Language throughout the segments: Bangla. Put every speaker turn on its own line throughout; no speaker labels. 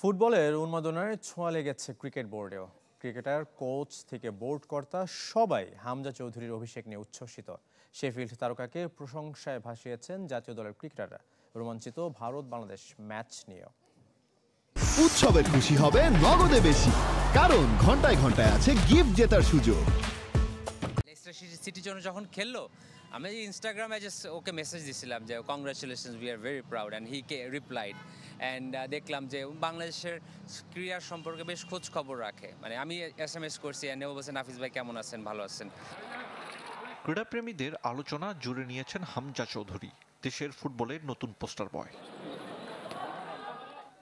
ফুটবলের উন্মাদনায় ছোঁয়া লেগেছে ক্রিকেট বোর্ডেও। ক্রিকেটার, কোচ থেকে বোর্ড কর্তা সবাই হামজা চৌধুরীর অভিষেক নিয়ে উচ্ছ্বসিত। শেফিল্ড তারকাকে প্রশংসায় ভাসিয়েছেন জাতীয় দলের ক্রিকেটাররা। রোমাঞ্চিত ভারত বাংলাদেশ ম্যাচ নিয়েও।
উৎসবে খুশি হবে নগদে বেশি, কারণ ঘন্টায় ঘন্টায় আছে গিফট জেতার সুযোগ।
লেস্টার সিটির জন্য যখন খেললো, আমি ইনস্টাগ্রামে জাস্ট ওকে মেসেজ দিছিলাম যে congratulations, we are very proud, and he replied. And দেখলাম যে বাংলাদেশের ক্রীড়ার সম্পর্কে বেশ খোঁজ খবর রাখে। মানে আমি SMS করছি, অ্যান্ড ও বলছে নাফিস ভাই কেমন আছেন, ভালো আছেন।
ক্রীড়াপ্রেমীদের আলোচনা জুড়ে নিয়েছেন হামজা চৌধুরী, দেশের ফুটবলের নতুন পোস্টার বয়।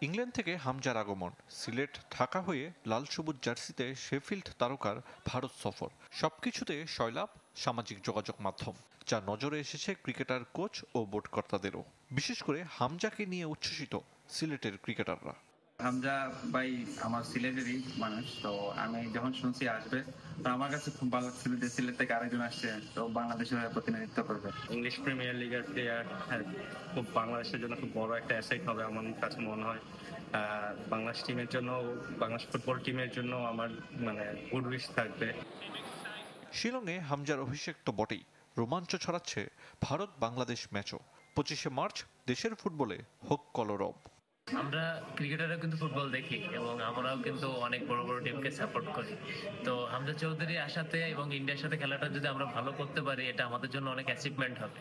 ইংল্যান্ড থেকে হামজার আগমন, সিলেট ঢাকা হয়ে লাল সবুজ জার্সিতে শেফিল্ড তারকার ভারত সফর, সবকিছুতে সয়লাভ সামাজিক যোগাযোগ মাধ্যম, যা নজরে এসেছে ক্রিকেটার, কোচ ও বোর্ড কর্তাদেরও। বিশেষ করে হামজাকে নিয়ে উচ্ছ্বসিত সিলেটের ক্রিকেটাররা।
হামজা ভাই আমার সিলেটেরই মানুষ, তো আমি যখন শুনছি আসবে, তো আমার কাছে খুব ভালো লাগছিল যে সিলেট থেকে আরেকজন আসছে, তো বাংলাদেশের হয়ে প্রতিনিধিত্ব করবে।
ইংলিশ প্রিমিয়ার লিগের প্লেয়ার, খুব বাংলাদেশের জন্য খুব বড় একটা অ্যাসেট হবে আমার কাছে মনে হয়। বাংলাদেশ টিমের জন্য, বাংলাদেশ ফুটবল টিমের জন্য আমার গুড উইশ থাকবে।
শিলংয়ে হামজার অভিষেক তো বটেই, রোমাঞ্চ ছড়াচ্ছে ভারত বাংলাদেশ ম্যাচও। 25শে মার্চ দেশের ফুটবলে হোক কলরব।
আমরা ক্রিকেটাররা কিন্তু ফুটবল দেখি এবং আমরাও কিন্তু অনেক বড় বড় টিমকে সাপোর্ট করি। তো হামজা চৌধুরী আসাতে এবং ইন্ডিয়ার সাথে খেলাটা যদি আমরা ভালো করতে পারি, এটা আমাদের জন্য অনেক অ্যাচিভমেন্ট হবে।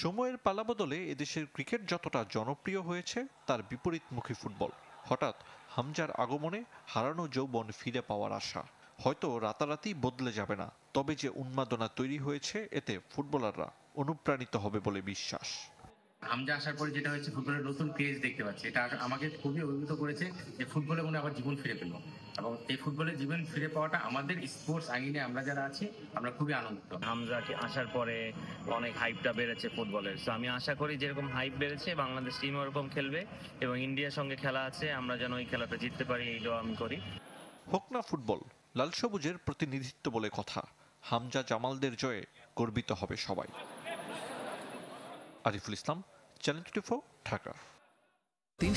সময়ের পালাবদলে এদেশের ক্রিকেট যতটা জনপ্রিয় হয়েছে, তার বিপরীতমুখী ফুটবল। হঠাৎ হামজার আগমনে হারানো যৌবন ফিরে পাওয়ার আশা। হয়তো রাতারাতি বদলে যাবে না, তবে যে উন্মাদনা তৈরি হয়েছে, এতে ফুটবলাররা অনুপ্রাণিত হবে বলে বিশ্বাস।
হামজা আসার পরে যেটা হয়েছে, ফুটবলের নতুন ক্রেজ দেখতে পাচ্ছি। এটা আমাকে খুবই অভিভূত করেছে যে ফুটবলে মনে আবার জীবন ফিরে পেল, এবং এই ফুটবলের জীবন ফিরে পাওয়াটা আমাদের স্পোর্টস আঙ্গিনে আমরা যারা আছি, আমরা খুবই আনন্দিত।
হামজাকে আসার পরে অনেক হাইপটা বেড়েছে ফুটবলের। তো আমি আশা করি যেরকম হাইপ বেড়েছে, বাংলাদেশ টিম ওরকম খেলবে এবং ইন্ডিয়ার সঙ্গে খেলা আছে, আমরা যেন ওই খেলাটা জিততে পারি, এইটাও আমি করি।
হোক না ফুটবল, লাল সবুজের প্রতিনিধিত্ব বলে কথা। হামজা জামালদের জয়ে গর্বিত হবে সবাই। আরিফুল ইসলাম, চ্যানেল 24, ঢাকা।